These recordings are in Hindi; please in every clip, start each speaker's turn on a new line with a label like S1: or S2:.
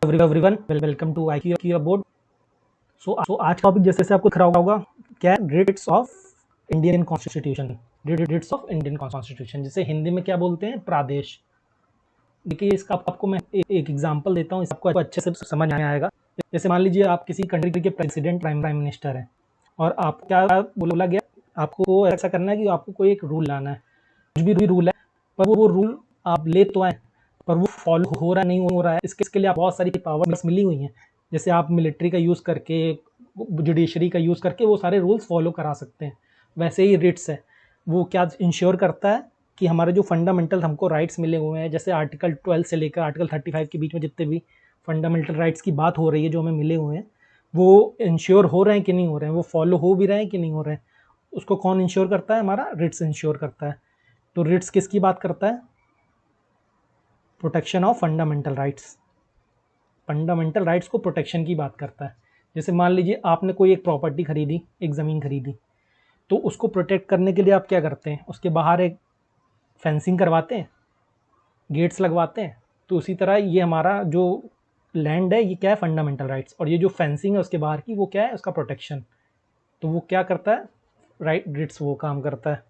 S1: Everyone, welcome to IQ board. So आज का टॉपिक जैसे आपको दिख रहा होगा, क्या है? Writs of Indian constitution. Writs of Indian constitution, जिसे हिंदी में क्या बोलते हैं? प्रादेश। देखिए, इसका आपको मैं एक एग्जांपल देता हूँ, इसको आपको अच्छे से समझ में आएगा। जैसे मान लीजिए आप किसी कंट्री के प्रेसिडेंट प्राइम मिनिस्टर हैं और आप क्या बोला गया, आपको ऐसा करना है कि आपको कोई एक रूल लाना है। कुछ भी रूल है, पर वो रूल आप ले तो आए, पर वो फॉलो हो रहा नहीं हो रहा है। इसके लिए आप बहुत सारी पावर्स मिली हुई हैं। जैसे आप मिलिट्री का यूज़ करके, जुडिशरी का यूज़ करके वो सारे रूल्स फॉलो करा सकते हैं। वैसे ही रिट्स है, वो क्या इंश्योर करता है कि हमारे जो फंडामेंटल हमको राइट्स मिले हुए हैं, जैसे आर्टिकल 12 से लेकर आर्टिकल 35 के बीच में जितने भी फंडामेंटल राइट्स की बात हो रही है जो हमें मिले हुए हैं, वो इंश्योर हो रहे हैं कि नहीं हो रहे हैं, वो फॉलो हो भी रहे हैं कि नहीं हो रहे हैं। उसको कौन इंश्योर करता है? हमारा रिट्स इंश्योर करता है। तो रिट्स किसकी बात करता है? Protection of fundamental rights. Fundamental rights को प्रोटेक्शन की बात करता है। जैसे मान लीजिए आपने कोई एक प्रॉपर्टी खरीदी, एक ज़मीन खरीदी, तो उसको प्रोटेक्ट करने के लिए आप क्या करते हैं? उसके बाहर एक फेंसिंग करवाते हैं, गेट्स लगवाते हैं। तो उसी तरह ये हमारा जो लैंड है, ये क्या है? Fundamental rights. और ये जो फेंसिंग है उसके बाहर की, वो क्या है? उसका प्रोटेक्शन। तो वो क्या करता है? राइट रिट्स वो काम करता है।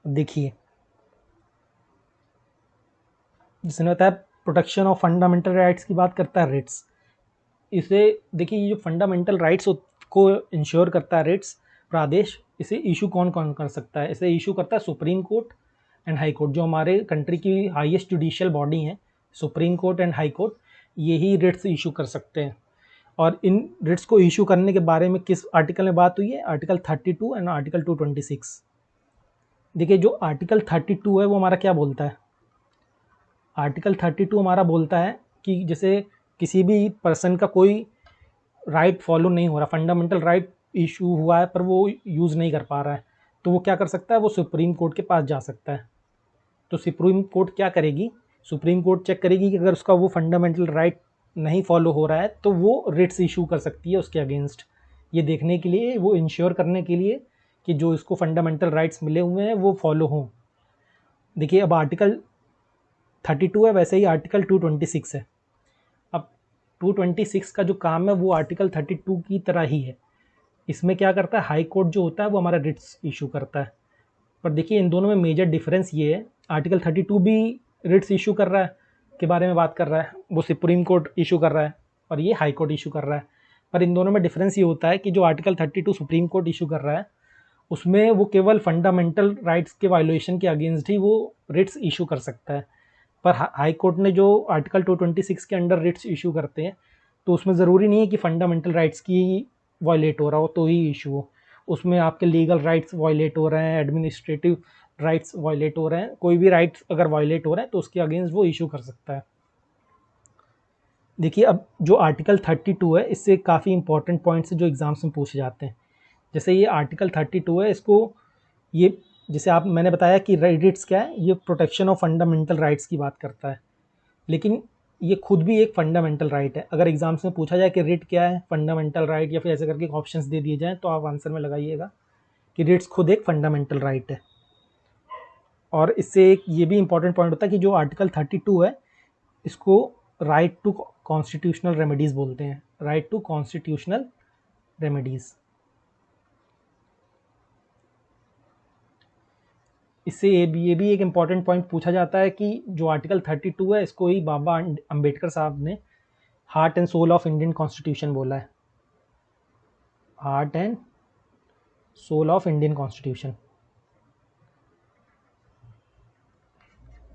S1: देखिए, जिसने बताया प्रोटेक्शन ऑफ फंडामेंटल राइट्स की बात करता है रिट्स। इसे देखिए, ये जो फंडामेंटल राइट्स को इंश्योर करता है रिट्स प्रादेश, इसे इशू कौन कौन कर सकता है? इसे इशू करता है supreme court and high court, जो हमारे कंट्री की हाईएस्ट जुडिशियल बॉडी है। Supreme court and high court यही रिट्स इशू कर सकते हैं। और इन रिट्स को इशू करने के बारे में किस आर्टिकल में बात हुई है? Article 32 and article 226। देखिए, जो आर्टिकल 32 है वो हमारा क्या बोलता है? आर्टिकल 32 हमारा बोलता है कि जैसे किसी भी पर्सन का कोई राइट फॉलो नहीं हो रहा, फंडामेंटल राइट इशू हुआ है पर वो यूज़ नहीं कर पा रहा है, तो वो क्या कर सकता है? वो सुप्रीम कोर्ट के पास जा सकता है। तो सुप्रीम कोर्ट क्या करेगी? सुप्रीम कोर्ट चेक करेगी कि अगर उसका वो फंडामेंटल राइट नहीं फॉलो हो रहा है तो वो रिट्स इशू कर सकती है उसके अगेंस्ट। ये देखने के लिए, वो इंश्योर करने के लिए कि जो इसको फंडामेंटल राइट्स मिले हुए हैं वो फॉलो हों। देखिए, अब आर्टिकल 32 है, वैसे ही आर्टिकल 226 है। अब 226 का जो काम है वो आर्टिकल 32 की तरह ही है। इसमें क्या करता है? हाई कोर्ट जो होता है वो हमारा रिट्स इशू करता है। पर देखिए, इन दोनों में मेजर डिफरेंस ये है, आर्टिकल 32 भी रिट्स इशू कर रहा है, के बारे में बात कर रहा है, वो सुप्रीम कोर्ट इशू कर रहा है और ये हाई कोर्ट इशू कर रहा है। पर इन दोनों में डिफरेंस ये होता है कि जो आर्टिकल 32 सुप्रीम कोर्ट इशू कर रहा है, उसमें वो केवल फंडामेंटल राइट्स के वायलेशन के अगेंस्ट ही वो रिट्स इशू कर सकता है। पर हाई कोर्ट ने जो आर्टिकल 226 के अंडर रिट्स इशू करते हैं, तो उसमें ज़रूरी नहीं है कि फंडामेंटल राइट्स की वायलेट हो रहा हो तो ही इशू हो। उसमें आपके लीगल राइट्स वायलेट हो रहे हैं, एडमिनिस्ट्रेटिव राइट्स वायलेट हो रहे हैं, कोई भी राइट्स अगर वायलेट हो रहे हैं तो उसके अगेंस्ट वो इशू कर सकता है। देखिए, अब जो आर्टिकल 32 है, इससे काफ़ी इंपॉर्टेंट पॉइंट्स जो एग्जाम्स में पूछे जाते हैं। जैसे ये आर्टिकल 32 है, इसको ये जैसे आप मैंने बताया कि रिट्स क्या है, ये प्रोटेक्शन ऑफ फंडामेंटल राइट्स की बात करता है, लेकिन ये खुद भी एक फंडामेंटल राइट है। अगर एग्जाम्स में पूछा जाए कि रिट क्या है, फंडामेंटल राइट, या फिर ऐसे करके ऑप्शंस दे दिए जाएँ, तो आप आंसर में लगाइएगा कि रिट्स खुद एक फंडामेंटल राइट है। और इससे एक ये भी इंपॉर्टेंट पॉइंट होता है कि जो आर्टिकल 32 है, इसको राइट टू कॉन्स्टिट्यूशनल रेमेडीज़ बोलते हैं। Right to constitutional remedies. इससे ये भी एक इम्पॉर्टेंट पॉइंट पूछा जाता है कि जो आर्टिकल 32 है, इसको ही बाबा अम्बेडकर साहब ने heart and soul of Indian constitution बोला है। Heart and soul of Indian constitution.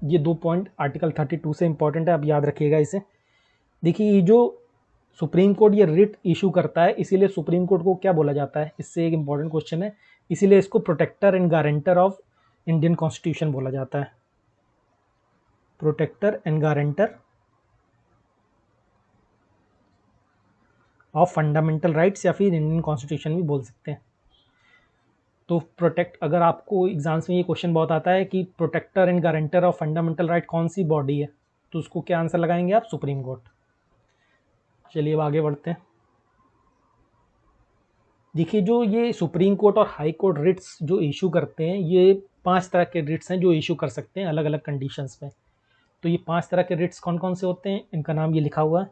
S1: ये दो पॉइंट आर्टिकल 32 से इंपॉर्टेंट है, आप याद रखिएगा इसे। देखिए, ये जो सुप्रीम कोर्ट ये रिट इशू करता है, इसीलिए सुप्रीम कोर्ट को क्या बोला जाता है? इससे एक इंपॉर्टेंट क्वेश्चन है, इसीलिए इसको protector and guarantor of Indian constitution बोला जाता है। Protector and guarantor of fundamental rights, या फिर इंडियन कॉन्स्टिट्यूशन भी बोल सकते हैं। तो प्रोटेक्ट, अगर आपको एग्जाम्स में ये क्वेश्चन बहुत आता है कि protector and guarantor of fundamental right कौन सी बॉडी है, तो उसको क्या आंसर लगाएंगे आप? Supreme court. चलिए अब आगे बढ़ते हैं। देखिए, जो ये सुप्रीम कोर्ट और हाई कोर्ट रिट्स जो इशू करते हैं, ये 5 तरह के रिट्स हैं जो इशू कर सकते हैं अलग अलग कंडीशंस में। तो ये 5 तरह के रिट्स कौन कौन से होते हैं, इनका नाम ये लिखा हुआ है।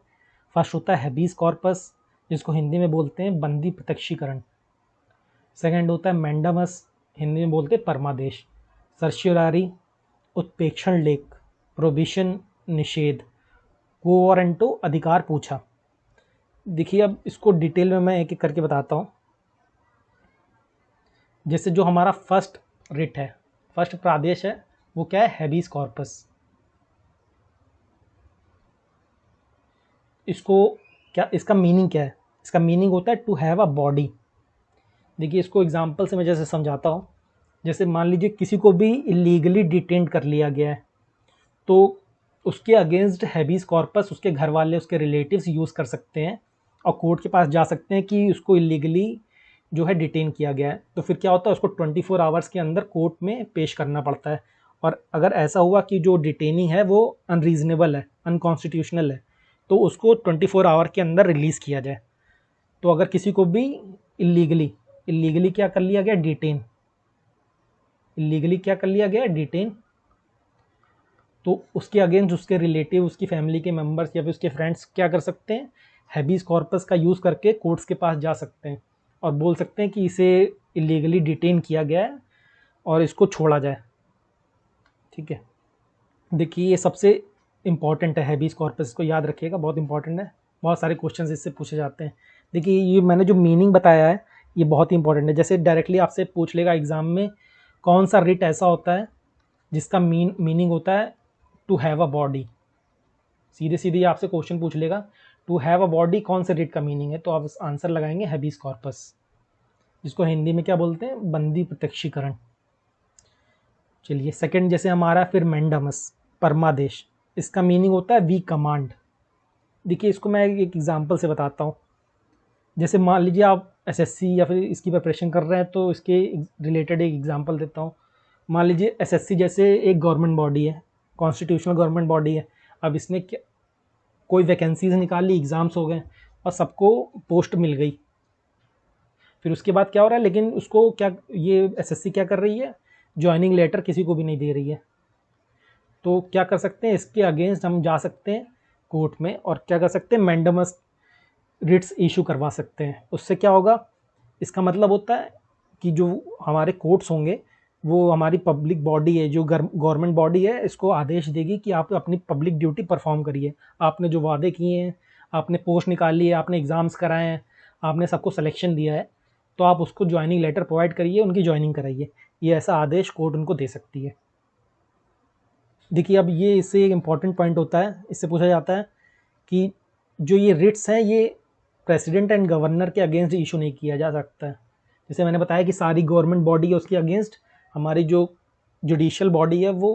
S1: फर्स्ट होता है हैबीस कॉर्पस, जिसको हिंदी में बोलते हैं बंदी प्रत्यक्षीकरण। सेकंड होता है मैंडामस, हिंदी में बोलते हैं परमादेश। सर्शियरारी उत्प्रेक्षण लेख, प्रोबिशन निषेध, क्वो वारंटो अधिकार पूछा। देखिए अब इसको डिटेल में मैं एक एक करके बताता हूँ। जैसे जो हमारा फर्स्ट रिट है, फर्स्ट प्रादेश है, वो क्या है, हैबीस कॉर्पस। इसको क्या, इसका मीनिंग क्या है? इसका मीनिंग होता है टू हैव अ बॉडी। देखिए इसको एग्जांपल से मैं जैसे समझाता हूँ। जैसे मान लीजिए किसी को भी इलीगली डिटेन कर लिया गया है, तो उसके अगेंस्ट हैबीस कॉर्पस उसके घर वाले, उसके रिलेटिव्स यूज़ कर सकते हैं और कोर्ट के पास जा सकते हैं कि उसको इलीगली जो है डिटेन किया गया है। तो फिर क्या होता है, उसको 24 आवर्स के अंदर कोर्ट में पेश करना पड़ता है। और अगर ऐसा हुआ कि जो डिटेनी है वो अनरीजनेबल है, अनकॉन्स्टिट्यूशनल है, तो उसको 24 आवर के अंदर रिलीज़ किया जाए। तो अगर किसी को भी इलीगली इलीगली क्या कर लिया गया, डिटेन, इलीगली क्या कर लिया गया, डिटेन, तो उसके अगेंस्ट उसके रिलेटिव, उसकी फैमिली के मेंबर्स या फिर उसके फ्रेंड्स क्या कर सकते हैं, हैबीस कॉर्पस का यूज़ करके कोर्ट्स के पास जा सकते हैं और बोल सकते हैं कि इसे इलीगली डिटेन किया गया है और इसको छोड़ा जाए। ठीक है, देखिए ये सबसे इम्पॉर्टेंट है हैबीस कॉर्पस, इसको याद रखिएगा, बहुत इंपॉर्टेंट है। बहुत सारे क्वेश्चन इससे पूछे जाते हैं। देखिए ये मैंने जो मीनिंग बताया है ये बहुत ही इंपॉर्टेंट है। जैसे डायरेक्टली आपसे पूछ लेगा एग्जाम में, कौन सा रिट ऐसा होता है जिसका मीनिंग होता है टू हैव अ बॉडी। सीधे सीधे आपसे क्वेश्चन पूछ लेगा, टू हैव अ बॉडी कौन से रिट का मीनिंग है, तो आप आंसर लगाएंगे हैबीस कॉर्पस, जिसको हिंदी में क्या बोलते हैं, बंदी प्रत्यक्षीकरण। चलिए सेकंड जैसे हमारा फिर मैंडामस, परमादेश, इसका मीनिंग होता है वी कमांड। देखिए इसको मैं एक एग्जांपल से बताता हूँ। जैसे मान लीजिए आप एसएससी या फिर इसकी प्रिपरेशन कर रहे हैं, तो इसके रिलेटेड एक एग्जांपल देता हूँ। मान लीजिए एसएससी जैसे एक गवर्नमेंट बॉडी है, कॉन्स्टिट्यूशनल गवर्नमेंट बॉडी है। अब इसने कोई वैकेंसीज निकाल ली, एग्ज़ाम्स हो गए और सबको पोस्ट मिल गई। फिर उसके बाद क्या हो रहा है, लेकिन उसको क्या, ये एसएससी क्या कर रही है, ज्वाइनिंग लेटर किसी को भी नहीं दे रही है। तो क्या कर सकते हैं, इसके अगेंस्ट हम जा सकते हैं कोर्ट में और क्या कर सकते हैं, मैंडमस रिट्स इशू करवा सकते हैं। उससे क्या होगा, इसका मतलब होता है कि जो हमारे कोर्ट्स होंगे वो हमारी पब्लिक बॉडी है, जो गवर्नमेंट बॉडी है, इसको आदेश देगी कि आप अपनी पब्लिक ड्यूटी परफॉर्म करिए। आपने जो वादे किए हैं, आपने पोस्ट निकाली है, आपने एग्ज़ाम्स कराए हैं, आपने सबको सिलेक्शन दिया है, तो आप उसको ज्वाइनिंग लेटर प्रोवाइड करिए, उनकी ज्वाइनिंग कराइए। ये ऐसा आदेश कोर्ट उनको दे सकती है। देखिए अब ये इससे एक इम्पॉर्टेंट पॉइंट होता है, इससे पूछा जाता है कि जो ये रिट्स हैं ये प्रेसिडेंट एंड गवर्नर के अगेंस्ट इशू नहीं किया जा सकता है। जैसे मैंने बताया कि सारी गवर्नमेंट बॉडी है, उसके अगेंस्ट हमारी जो जुडिशियल बॉडी है वो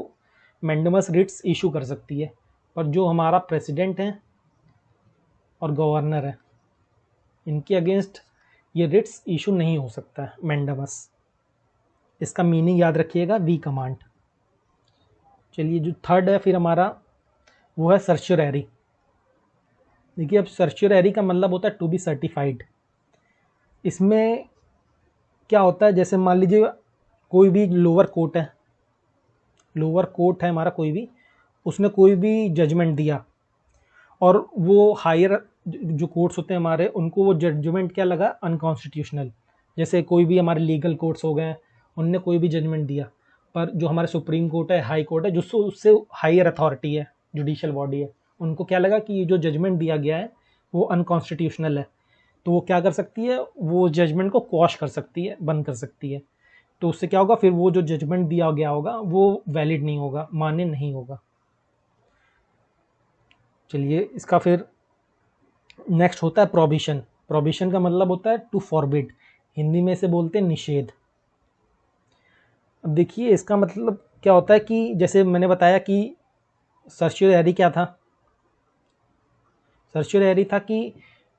S1: मैंडमस रिट्स इशू कर सकती है, पर जो हमारा प्रेसिडेंट है और गवर्नर है, इनके अगेंस्ट ये रिट्स इशू नहीं हो सकता है मैंडमस। इसका मीनिंग याद रखिएगा, वी कमांड। चलिए जो थर्ड है फिर हमारा, वो है सर्च्योररी। देखिए अब सर्च्योररी का मतलब होता है टू बी सर्टिफाइड। इसमें क्या होता है, जैसे मान लीजिए कोई भी लोअर कोर्ट है, लोअर कोर्ट है हमारा कोई भी, उसने कोई भी जजमेंट दिया और वो हायर जो कोर्ट्स होते हैं हमारे, उनको वो जजमेंट क्या लगा, अनकॉन्स्टिट्यूशनल। जैसे कोई भी हमारे लीगल कोर्ट्स हो गए, उनने कोई भी जजमेंट दिया, पर जो हमारे सुप्रीम कोर्ट है, हाई कोर्ट है, जो उससे हायर अथॉरिटी है, जुडिशियल बॉडी है, उनको क्या लगा कि ये जो जजमेंट दिया गया है वो अनकॉन्स्टिट्यूशनल है, तो वो क्या कर सकती है, वो जजमेंट को क्वॉश कर सकती है, बंद कर सकती है। तो उससे क्या होगा, फिर वो जो जजमेंट दिया गया होगा वो वैलिड नहीं होगा, मान्य नहीं होगा। चलिए इसका फिर नेक्स्ट होता है प्रोबिशन। प्रोबिशन का मतलब होता है टू फॉरबिड, हिंदी में इसे बोलते हैं निषेध। अब देखिए इसका मतलब क्या होता है कि जैसे मैंने बताया कि सर्च्योररी क्या था, सर्च्योररी था कि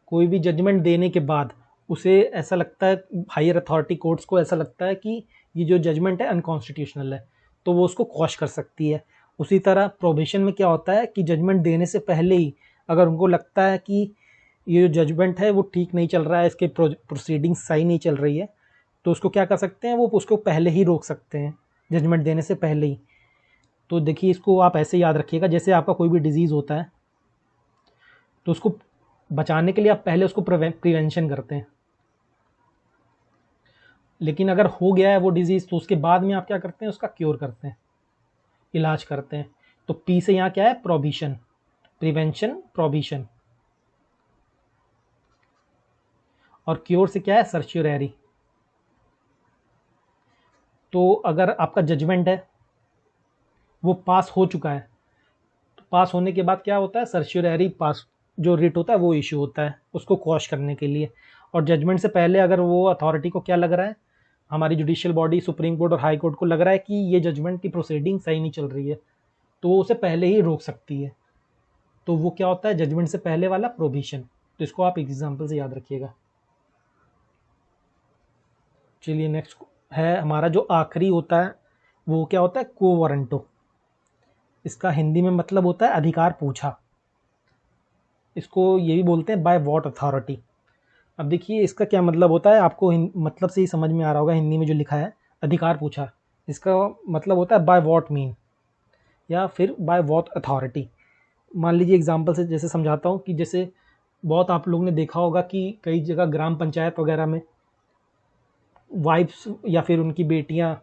S1: कोई भी जजमेंट देने के बाद उसे ऐसा लगता है, हायर अथॉरिटी कोर्ट्स को ऐसा लगता है कि ये जो जजमेंट है अनकॉन्स्टिट्यूशनल है, तो वो उसको क्वॉश कर सकती है। उसी तरह प्रोबिशन में क्या होता है कि जजमेंट देने से पहले ही अगर उनको लगता है कि ये जो जजमेंट है वो ठीक नहीं चल रहा है, इसके प्रोसीडिंग्स सही नहीं चल रही है, तो उसको क्या कर सकते हैं, वो उसको पहले ही रोक सकते हैं, जजमेंट देने से पहले ही। तो देखिए इसको आप ऐसे याद रखिएगा, जैसे आपका कोई भी डिजीज़ होता है तो उसको बचाने के लिए आप पहले उसको प्रिवेंशन करते हैं, लेकिन अगर हो गया है वो डिजीज़ तो उसके बाद में आप क्या करते हैं, उसका क्योर करते हैं, इलाज करते हैं। तो पी से यहाँ क्या है, प्रोविशन, प्रिवेंशन, प्रोविशन। और क्योर से क्या है, सर्च्योरेरी। तो अगर आपका जजमेंट है वो पास हो चुका है, तो पास होने के बाद क्या होता है, सर्च्योरेरी पास जो रिट होता है वो इशू होता है उसको क्वॉश करने के लिए। और जजमेंट से पहले अगर वो अथॉरिटी को क्या लग रहा है, हमारी जुडिशियल बॉडी सुप्रीम कोर्ट और हाई कोर्ट को लग रहा है कि ये जजमेंट की प्रोसीडिंग सही नहीं चल रही है, तो वो उसे पहले ही रोक सकती है। तो वो क्या होता है, जजमेंट से पहले वाला प्रोविजन। तो इसको आप एग्जाम्पल से याद रखिएगा। चलिए नेक्स्ट है हमारा जो आखिरी होता है वो क्या होता है, को वारंटो। इसका हिंदी में मतलब होता है अधिकार पूछा। इसको ये भी बोलते हैं बाय वॉट अथॉरिटी। अब देखिए इसका क्या मतलब होता है, आपको मतलब से ही समझ में आ रहा होगा हिंदी में जो लिखा है अधिकार पूछा, इसका मतलब होता है बाय वॉट मीन या फिर बाय वॉट अथॉरिटी। मान लीजिए एग्जाम्पल से जैसे समझाता हूँ कि जैसे बहुत आप लोगों ने देखा होगा कि कई जगह ग्राम पंचायत वगैरह में वाइफ्स या फिर उनकी बेटियां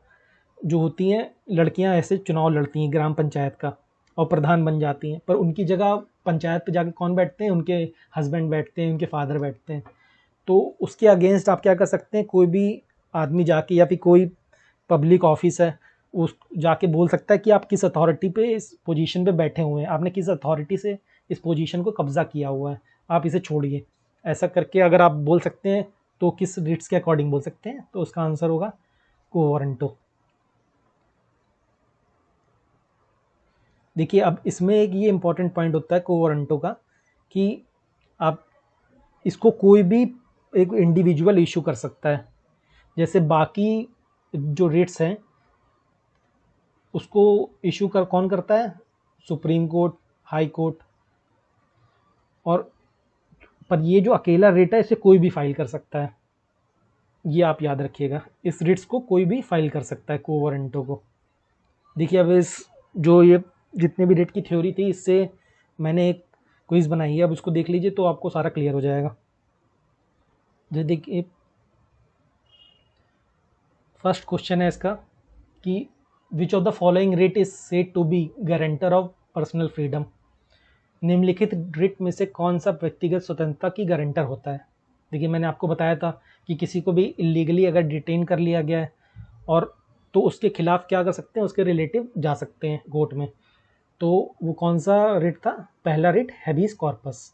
S1: जो होती हैं, लड़कियां ऐसे चुनाव लड़ती हैं ग्राम पंचायत का और प्रधान बन जाती हैं, पर उनकी जगह पंचायत पे जाके कौन बैठते हैं, उनके हस्बैंड बैठते हैं, उनके फादर बैठते हैं। तो उसके अगेंस्ट आप क्या कर सकते हैं, कोई भी आदमी जाके या फिर कोई पब्लिक ऑफिस है उस जाके बोल सकता है कि आप किस अथॉरिटी पे इस पोजीशन पे बैठे हुए हैं, आपने किस अथॉरिटी से इस पोजीशन को कब्जा किया हुआ है, आप इसे छोड़िए। ऐसा करके अगर आप बोल सकते हैं तो किस रिट्स के अकॉर्डिंग बोल सकते हैं, तो उसका आंसर होगा को वारंटो। देखिए अब इसमें एक ये इंपॉर्टेंट पॉइंट होता है को वारंटो का कि आप इसको कोई भी एक इंडिविजुअल इशू कर सकता है। जैसे बाकी जो रेट्स हैं उसको इशू कर कौन करता है, सुप्रीम कोर्ट, हाई कोर्ट। और पर ये जो अकेला रेट है इसे कोई भी फाइल कर सकता है, ये आप याद रखिएगा। इस रिट्स को कोई भी फाइल कर सकता है को वारंटो को। देखिए अब इस जो ये जितने भी रेट की थ्योरी थी इससे मैंने एक क्विज बनाई है, अब उसको देख लीजिए तो आपको सारा क्लियर हो जाएगा। जैसे देखिए फर्स्ट क्वेश्चन है इसका कि which of the following writ is said to be guarantor of personal freedom. निम्नलिखित रिट में से कौन सा व्यक्तिगत स्वतंत्रता की गारंटर होता है। देखिए मैंने आपको बताया था कि किसी को भी इलीगली अगर डिटेन कर लिया गया है और तो उसके खिलाफ क्या कर सकते हैं, उसके रिलेटिव जा सकते हैं कोर्ट में। तो वो कौन सा रिट था, पहला रिट हैबीस कॉर्पस,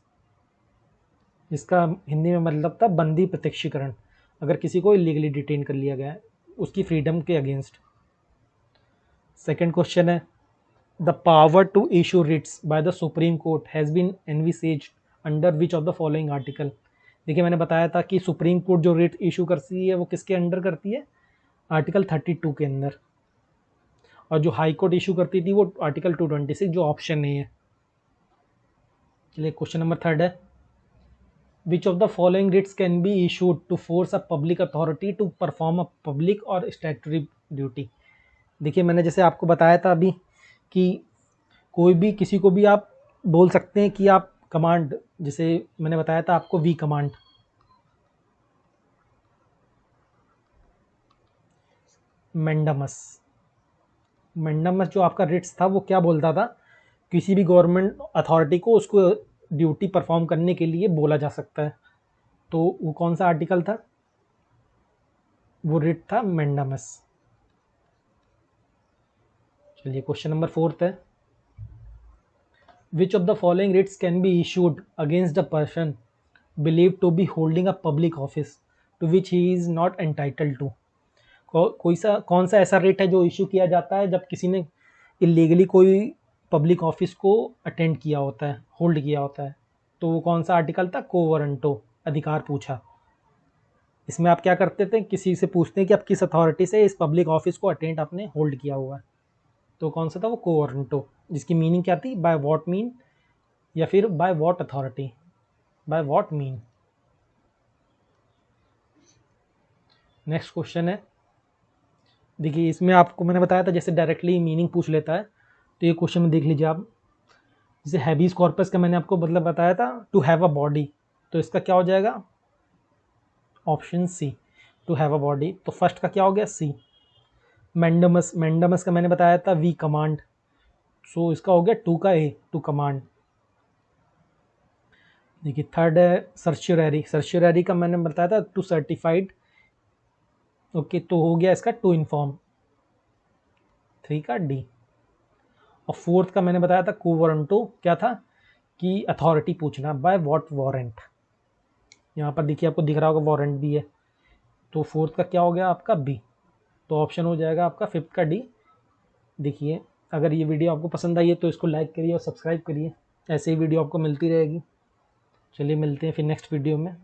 S1: जिसका हिंदी में मतलब था बंदी प्रत्यक्षीकरण। अगर किसी को इलीगली डिटेन कर लिया गया है उसकी फ्रीडम के अगेंस्ट। सेकंड क्वेश्चन है the power to issue writs by the supreme court has been envisaged under which of the following article. देखिए मैंने बताया था कि सुप्रीम कोर्ट जो रिट इशू करती है वो किसके अंडर करती है, आर्टिकल 32 के अंदर। और जो हाई कोर्ट इशू करती थी वो आर्टिकल 226 जो ऑप्शन नहीं है। चलिए क्वेश्चन नंबर थर्ड है which of the following writs can be issued to force a public authority to perform a public or statutory duty. देखिए मैंने जैसे आपको बताया था अभी कि कोई भी किसी को भी आप बोल सकते हैं कि आप कमांड, जैसे मैंने बताया था आपको वी कमांड, मैंडामस। मैंडामस जो आपका रिट्स था वो क्या बोलता था, किसी भी गवर्नमेंट अथॉरिटी को उसको ड्यूटी परफॉर्म करने के लिए बोला जा सकता है। तो वो कौन सा आर्टिकल था, वो रिट था मैंडामस। चलिए क्वेश्चन नंबर फोर्थ है which of the following writs can be issued against the person believe to be holding a public office to which he is not entitled to. कोई सा कौन सा ऐसा रेट है जो इशू किया जाता है जब किसी ने इलीगली कोई पब्लिक ऑफिस को अटेंड किया होता है, होल्ड किया होता है। तो वो कौन सा आर्टिकल था, को वारंटो, अधिकार पूछा। इसमें आप क्या करते थे, किसी से पूछते हैं कि आप किस अथॉरिटी से इस पब्लिक ऑफिस को अटेंड आपने होल्ड किया हुआ है। तो कौन सा था वो, को वारंटो, जिसकी मीनिंग क्या थी, बाय वॉट मीन या फिर by what authority, by what mean. Next question है, देखिए इसमें आपको मैंने बताया था जैसे डायरेक्टली मीनिंग पूछ लेता है, तो ये क्वेश्चन में देख लीजिए आप। जैसे हैबीज कॉर्पस का मैंने आपको मतलब बताया था टू हैव अ बॉडी, तो इसका क्या हो जाएगा, option C, to have a body. तो फर्स्ट का क्या हो गया, सी। मैंडमस, मैंडमस का मैंने बताया था वी कमांड, सो इसका हो गया टू का ए, टू कमांड। देखिए थर्ड है सर्चुररी, सर्चुररी का मैंने बताया था टू सर्टिफाइड, ओके, तो हो गया इसका टू इन्फॉर्म, थ्री का डी। और फोर्थ का मैंने बताया था को वारंटो, क्या था कि अथॉरिटी पूछना, बाय व्हाट वारंट। यहाँ पर देखिए आपको दिख रहा होगा वारंट भी है, तो फोर्थ का क्या हो गया आपका बी। तो ऑप्शन हो जाएगा आपका फिफ्थ का डी। देखिए अगर ये वीडियो आपको पसंद आई है तो इसको लाइक करिए और सब्सक्राइब करिए, ऐसे ही वीडियो आपको मिलती रहेगी। चलिए मिलते हैं फिर नेक्स्ट वीडियो में।